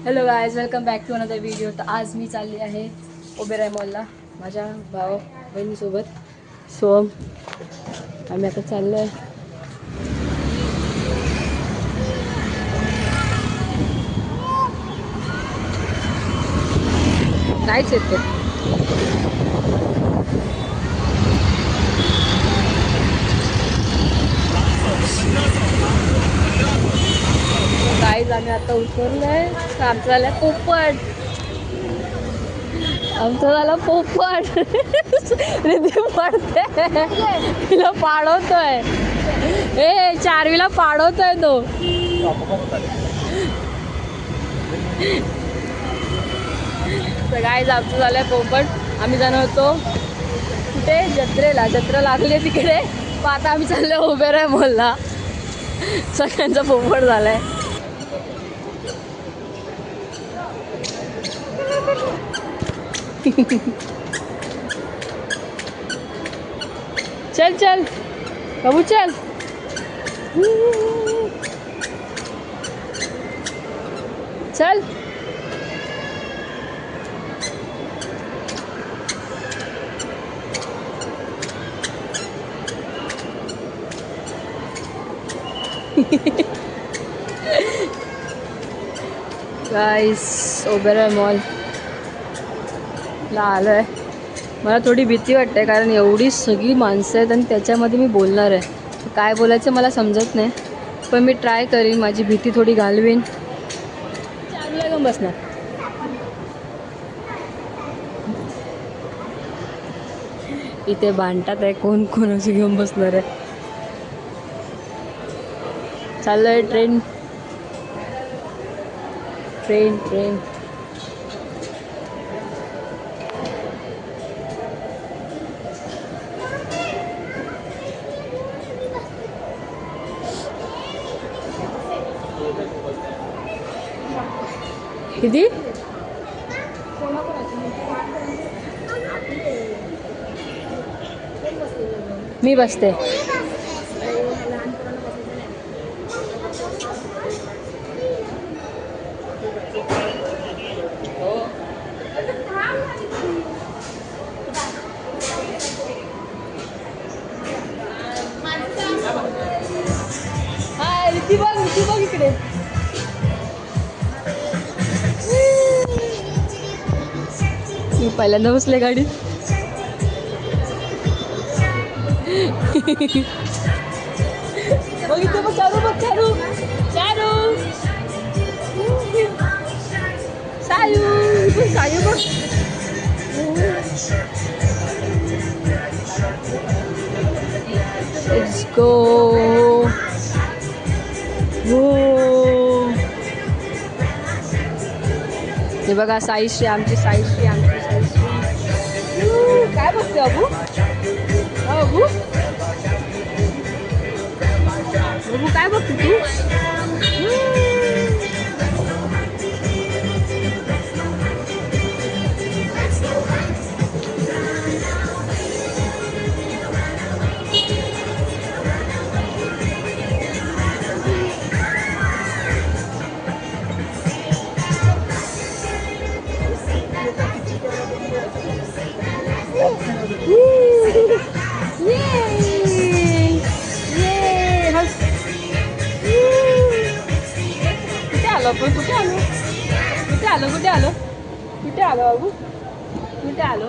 Hello guys, welcome back to another video. तर आज मी चालली आहे ओबेराय मॉलला माझ्या भाऊ बहिणीसोबत. सो आम्ही आता चाललो आहे. नाहीच येते. गाईज आम्ही आता उतरलोय. आमचं झालं पोपट. आमचं झालं पोपट. रिद्धी पडते. तिला पाडवतोय. ए चारवीला पाडवतोय तो. गाईज आमचं झालंय पोपट. आम्ही जाणार होतो कुठे जत्रेला. जत्रा लागली तिकडे. पण आता आम्ही चाललोय ओबेराय मॉलला. सगळ्यांचा पोपट झालाय. चल चल बाबू चल. चल गाईस ओबेराय मॉल ला आलोय. मला थोडी भीती वाटते कारण एवढी सगळी माणसं आहेत आणि त्याच्यामध्ये मी बोलणार आहे. काय बोलायचं मला समजत नाही, पण मी ट्राय करीन. माझी भीती थोडी घालवीन. चालूला घेऊन बसणार. इथे भांडतात आहे कोण कोणाशी घेऊन बसणार आहे. चाललोय ट्रेन ट्रेन ट्रेन. किती मी बसते. हाय रिद्धी बघ, रिद्धी बघ इकडे. मी पहिल्यांदा बसले गाडीत. बघ इथे बघ चारू, बघ चारू चारू सायू सायू बघ. Let's go. हे बघा साईश्री, आमची साईश्री, आमची साईश्री. काय बघते अबू? अबू अबू काय बघते तू? कुठे आलो? कुठे आलो? कुठे आलो? कुठे आलो बाबू? कुठे आलो?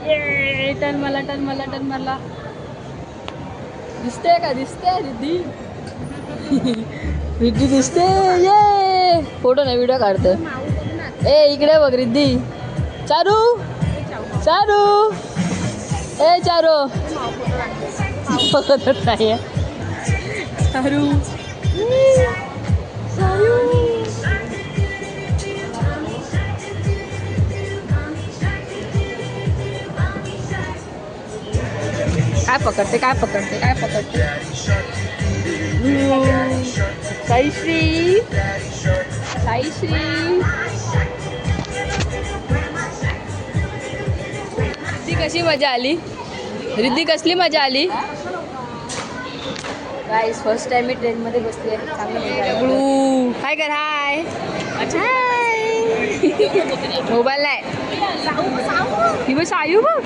ये टर्न मला, टर्न मला, टर्न मला. दिसते का? दिसते रिद्धी? रिद्धी दिसते. ये फोटो नाही, व्हिडिओ काढते. ए इकडे बघ रिद्धी. चारू चारू. ए चारू बघत नाही. चारू चारू काय पकडते, काय पकडते, काय पकडते. साईश्री साईश्री. रिद्धी कशी मजा आली? रिद्धी कसली मजा आली? गाईस फर्स्ट टाइम मी ट्रेनमध्ये बसले. चांगलं बघू. हाय कर हाय. हाय. मोबाईल नाही. ही बस आयु बघ.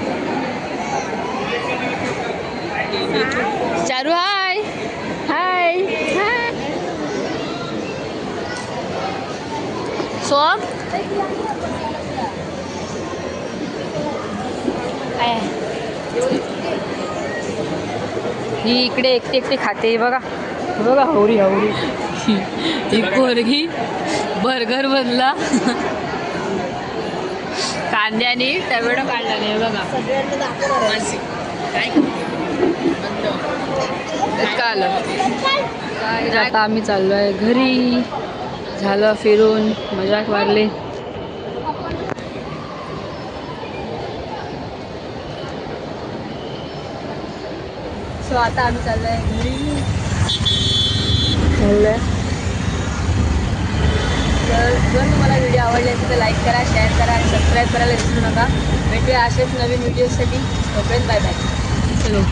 चारू हाय. हाय. हाय. सोम. ही इकडे एकटी एकटी खाते बघा. बघा हवरी हवरी. ही पोरगी बर्गर बनला कांद्याने टमॅटो काढला नाही बघा. काय आता आम्ही चाललोय घरी. झालं फिरून मजा मारली. सो आता आम्ही चाललोय घरी. चाललोय. तर जर तुम्हाला व्हिडिओ आवडले असेल तर लाईक करा, शेअर करा आणि सबस्क्राईब करायला विसरू नका. भेटूया असेच नवीन व्हिडिओसाठी. तोपर्यंत बाय बाय. चलो.